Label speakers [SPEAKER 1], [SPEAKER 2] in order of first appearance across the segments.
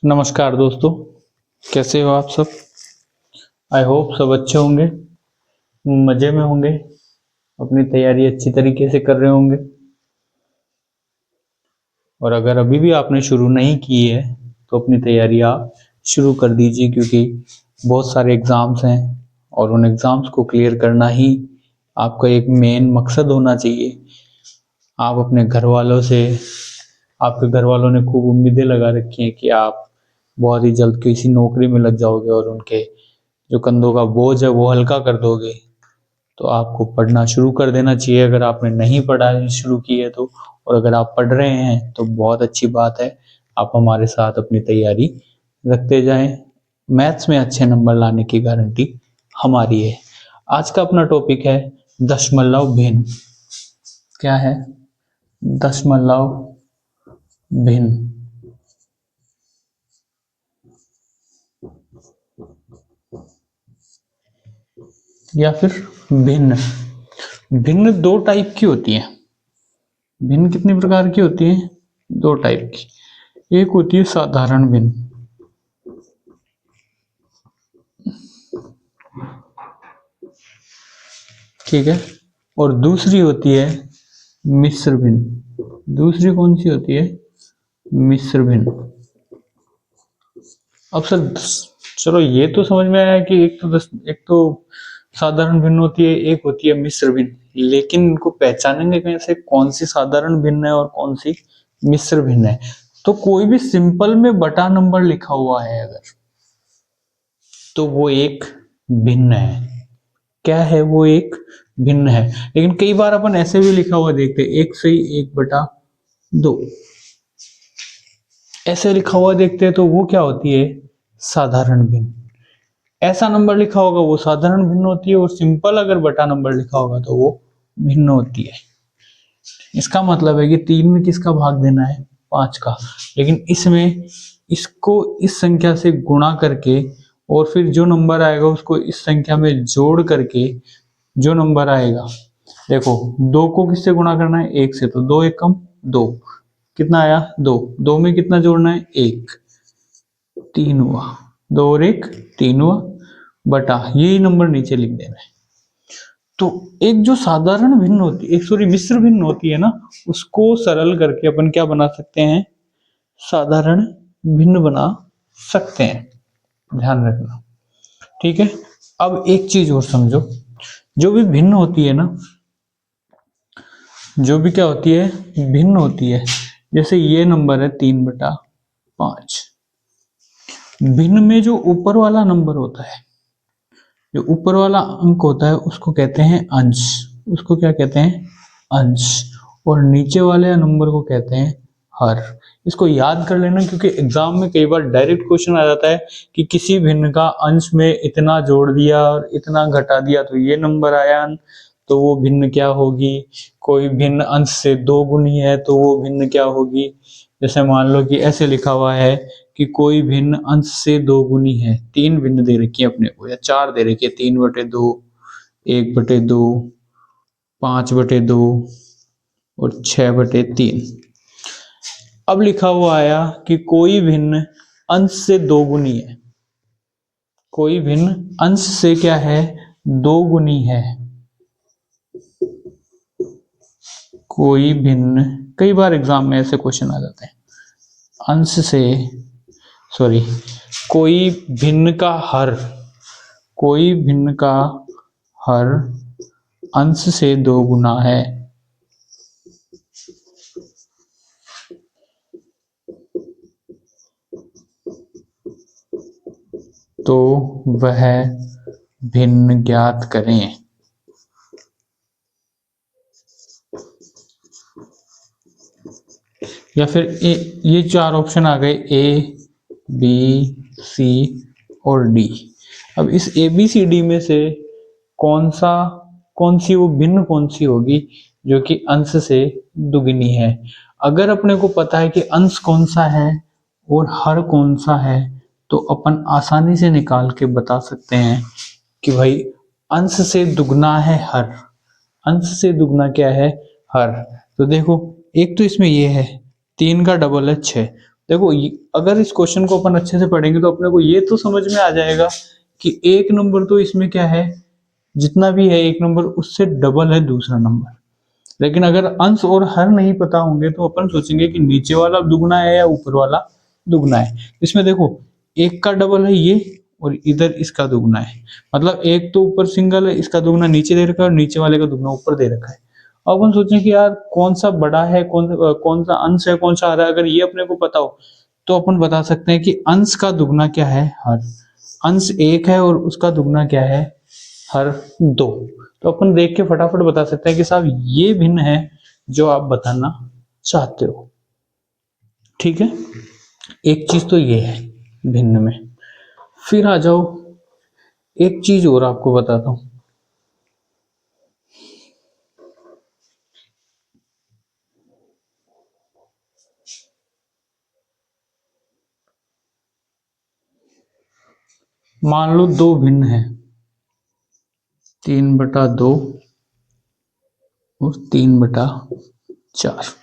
[SPEAKER 1] नमस्कार दोस्तों, कैसे हो आप सब? आई होप सब अच्छे होंगे, मज़े में होंगे, अपनी तैयारी अच्छी तरीके से कर रहे होंगे। और अगर अभी भी आपने शुरू नहीं की है, तो अपनी तैयारी आप शुरू कर दीजिए क्योंकि बहुत सारे एग्ज़ाम्स हैं और उन एग्ज़ाम्स को क्लियर करना ही आपका एक मेन मकसद होना चाहिए। आप अपने घरवालों से आपके घरवालों ने खूब उम्मीदें लगा रखी हैं कि आप बहुत ही जल्द किसी नौकरी में लग जाओगे और उनके जो कंधों का बोझ है वो हल्का कर दोगे। तो आपको पढ़ना शुरू कर देना चाहिए अगर आपने नहीं पढ़ाई शुरू की है तो। और अगर आप पढ़ रहे हैं तो बहुत अच्छी बात है, आप हमारे साथ अपनी तैयारी रखते जाएं। मैथ्स में अच्छे नंबर लाने की गारंटी हमारी है। आज का अपना टॉपिक है दशमलव भिन्न। क्या है दशमलव भिन्न? या फिर भिन्न। भिन्न दो टाइप की होती है। भिन्न कितनी प्रकार की होती है? दो टाइप की। एक होती है साधारण भिन्न, ठीक है, और दूसरी होती है मिश्र भिन्न। दूसरी कौन सी होती है? मिश्र भिन्न। अब सर चलो ये तो समझ में आया कि एक तो साधारण भिन्न होती है, एक होती है मिश्र भिन्न, लेकिन इनको पहचानेंगे कैसे कौन सी साधारण भिन्न है और कौन सी मिश्र भिन्न है? तो कोई भी सिंपल में बटा नंबर लिखा हुआ है अगर, तो वो एक भिन्न है। क्या है वो? एक भिन्न है। लेकिन कई बार अपन ऐसे भी लिखा हुआ देखते हैं, 1/1/2 ऐसे लिखा हुआ देखते हैं, तो वो क्या होती है? साधारण भिन्न। ऐसा नंबर लिखा होगा वो साधारण भिन्न होती है, और सिंपल अगर बटा नंबर लिखा होगा तो वो भिन्न होती है। इसका मतलब है कि 3 में किसका भाग देना है? 5 का। लेकिन इसमें इसको इस संख्या से गुणा करके और फिर जो नंबर आएगा उसको इस संख्या में जोड़ करके जो नंबर आएगा, देखो 2 को किससे गुणा करना है? 1 से, तो 2 1 कम 2, कितना आया? 2। 2 में कितना जोड़ना है? 1, 3 हुआ। 2 और 1 3 हुआ, बटा यही नंबर नीचे लिख देना है। तो एक जो साधारण भिन्न होती है, एक सॉरी मिश्र भिन्न होती है ना, उसको सरल करके अपन क्या बना सकते हैं? साधारण भिन्न बना सकते हैं। ध्यान रखना, ठीक है। अब एक चीज और समझो, जो भी भिन्न होती है ना, जो भी क्या होती है? भिन्न होती है। जैसे ये नंबर है 3/5। भिन्न में जो ऊपर वाला नंबर होता है, जो ऊपर वाला अंक होता है उसको कहते हैं अंश। उसको क्या कहते हैं? अंश। और नीचे वाले नंबर को कहते हैं हर। इसको याद कर लेना क्योंकि एग्जाम में कई बार डायरेक्ट क्वेश्चन आ जाता है कि किसी भिन्न का अंश में इतना जोड़ दिया और इतना घटा दिया तो ये नंबर आया, तो वो भिन्न क्या होगी? कोई भिन्न अंश से 2 गुनी है तो वो भिन्न क्या होगी? जैसे मान लो कि ऐसे लिखा हुआ है कि कोई भिन्न अंश से 2 गुनी है। 3 भिन्न दे रखी है अपने को, या 4 दे रखी है, 3/2, 1/2, 5/2 और 6/3। अब लिखा हुआ आया कि कोई भिन्न अंश से 2 गुनी है। कोई भिन्न अंश से क्या है? 2 गुनी है। कोई भिन्न, कई बार एग्जाम में ऐसे क्वेश्चन आ जाते हैं, अंश से सॉरी कोई भिन्न का हर, कोई भिन्न का हर अंश से 2 गुना है, तो वह भिन्न ज्ञात करें। या फिर ये 4 ऑप्शन आ गए, ए बी सी और डी। अब इस ए बी सी डी में से कौन सी वो भिन्न कौन सी होगी जो कि अंश से दुगनी है? अगर अपने को पता है कि अंश कौन सा है और हर कौन सा है, तो अपन आसानी से निकाल के बता सकते हैं कि भाई अंश से दुगना है हर। अंश से दुगना क्या है? हर। तो देखो, एक तो इसमें ये है 3 का डबल है 6, देखो अगर इस क्वेश्चन को अपन अच्छे से पढ़ेंगे तो अपने को ये तो समझ में आ जाएगा कि एक नंबर तो इसमें क्या है, जितना भी है एक नंबर उससे डबल है दूसरा नंबर। लेकिन अगर अंश और हर नहीं पता होंगे तो अपन सोचेंगे कि नीचे वाला दुगना है या ऊपर वाला दुगना है। इसमें देखो एक का डबल है ये और इधर इसका दुगना है, मतलब एक तो ऊपर सिंगल है, इसका दुगना नीचे दे रखा है और नीचे वाले का दुगना ऊपर दे रखा है। अब अपन सोचें कि यार कौन सा बड़ा है, कौन सा अंश है, कौन सा हर है। अगर ये अपने को पता हो तो अपन बता सकते हैं कि अंश का दुगना क्या है, हर। अंश एक है और उसका दुगना क्या है, हर दो। तो अपन देख के फटाफट बता सकते हैं कि साहब ये भिन्न है जो आप बताना चाहते हो। ठीक है, एक चीज तो ये है भिन्न में। फिर आ जाओ, एक चीज और आपको बताता हूं। मान लो दो भिन्न है, 3/2 और 3/4।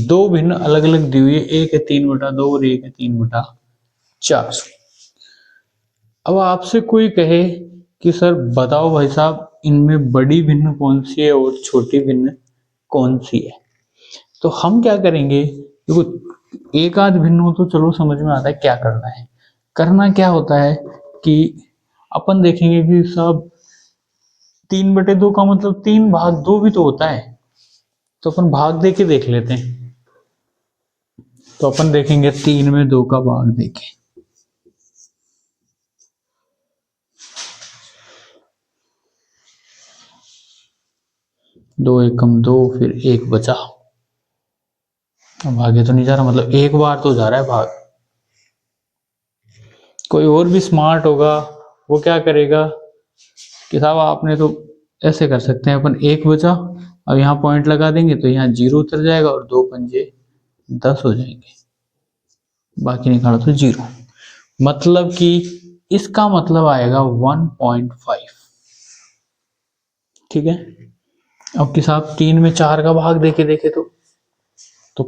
[SPEAKER 1] दो भिन्न अलग अलग दी हुई है, एक है 3/2 और एक है 3/4। अब आपसे कोई कहे कि सर बताओ भाई साहब इनमें बड़ी भिन्न कौन सी है और छोटी भिन्न कौन सी है, तो हम क्या करेंगे। देखो एक आध भिन्न हो तो चलो समझ में आता है क्या करना है। करना क्या होता है कि अपन देखेंगे कि सब 3/2 का मतलब 3/2 भी तो होता है, तो अपन भाग दे के देख लेते हैं। तो अपन देखेंगे 3 में 2 का भाग देके, 2 एकम 2, फिर एक बचा। अब आगे तो नहीं जा रहा, मतलब एक बार तो जा रहा है भाग। कोई और भी स्मार्ट होगा, वो क्या करेगा कि साहब आपने तो ऐसे कर सकते हैं अपन, एक बचा अब यहाँ पॉइंट लगा देंगे तो यहाँ 0 उतर जाएगा और 2 पंजे 10 हो जाएंगे, बाकी निकालो तो 0। मतलब कि इसका मतलब आएगा 1.5। ठीक है, अब कि साहब 3 में 4 का भाग देके देखे तो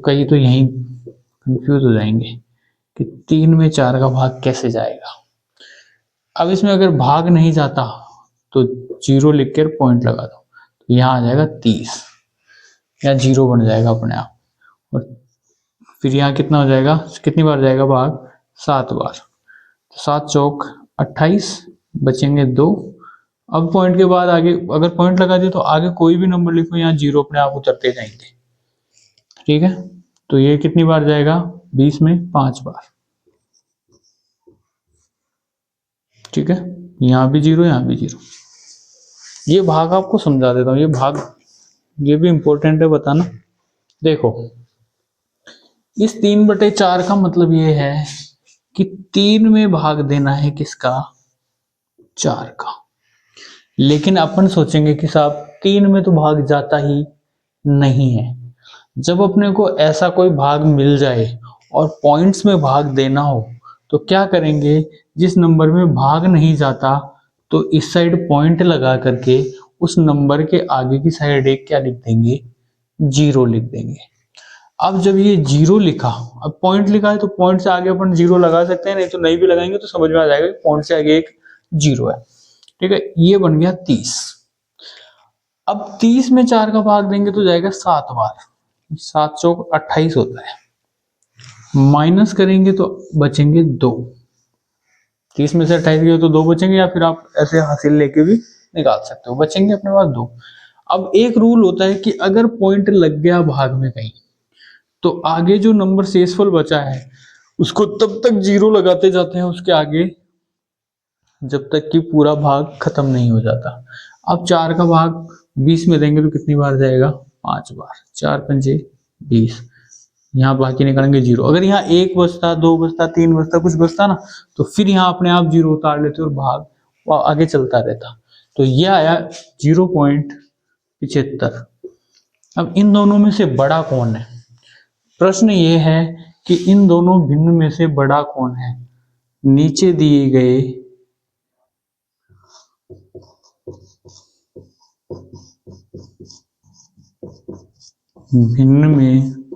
[SPEAKER 1] कई तो यहीं कंफ्यूज हो जाएंगे कि 3 में 4 का भाग कैसे जाएगा। अब इसमें अगर भाग नहीं जाता तो 0 लिख कर पॉइंट लगा दो, तो यहाँ आ जाएगा 30, यहाँ 0 बन जाएगा अपने आप। और फिर यहाँ कितना हो जाएगा, कितनी बार जाएगा भाग, 7 बार। तो 7 चौक 28, बचेंगे 2। अब पॉइंट के बाद आगे अगर पॉइंट लगा दिए तो आगे कोई भी नंबर लिखो, यहाँ 0 अपने आप उतरते जाएंगे। ठीक है, तो ये कितनी बार जाएगा, 20 में 5 बार। ठीक है, यहाँ भी 0, यहाँ भी 0। ये भाग आपको समझा देता हूँ, ये भाग ये भी इंपॉर्टेंट है बताना। देखो इस 3/4 का मतलब ये है कि 3 में भाग देना है किसका, 4 का। लेकिन अपन सोचेंगे कि साहब 3 में तो भाग जाता ही नहीं है। जब अपने को ऐसा कोई भाग मिल जाए और पॉइंट्स में भाग देना हो तो क्या करेंगे, जिस नंबर में भाग नहीं जाता तो इस साइड पॉइंट लगा करके उस नंबर के आगे की साइड एक क्या लिख देंगे, 0 लिख देंगे। अब जब ये 0 लिखा, अब पॉइंट लिखा है तो पॉइंट से आगे अपन 0 लगा सकते हैं, नहीं तो नहीं भी लगाएंगे तो समझ में आ जाएगा कि पॉइंट से आगे एक 0 है। ठीक है, ये बन गया 30। अब 30 में 4 का भाग देंगे तो जाएगा 7 बार, 7 चौक 28 होता है। माइनस करेंगे तो बचेंगे 2। 30 में से 28 गए तो 2 बचेंगे, या फिर आप ऐसे हासिल लेके भी निकाल सकते हो, बचेंगे अपने पास 2। अब एक रूल होता है कि अगर पॉइंट लग गया भाग में कहीं तो आगे जो नंबर शेषफल बचा है उसको तब तक 0 लगाते जाते हैं उसके आगे जब तक कि पूरा भाग खत्म नहीं हो जाता। अब 4 का भाग 20 में देंगे तो कितनी बार जाएगा, 5 बार। 4 पंजे 20, यहाँ बाकी निकालेंगे 0। अगर यहाँ 1 बचता, 2 बचता, 3 बचता, कुछ बचता ना, तो फिर यहाँ अपने आप 0 उतार लेते और भाग आगे चलता रहता। तो ये आया 0.75। अब इन दोनों में से बड़ा कौन है, प्रश्न ये है कि इन दोनों भिन्न में से बड़ा कौन है। नीचे दिए गए भिन्न में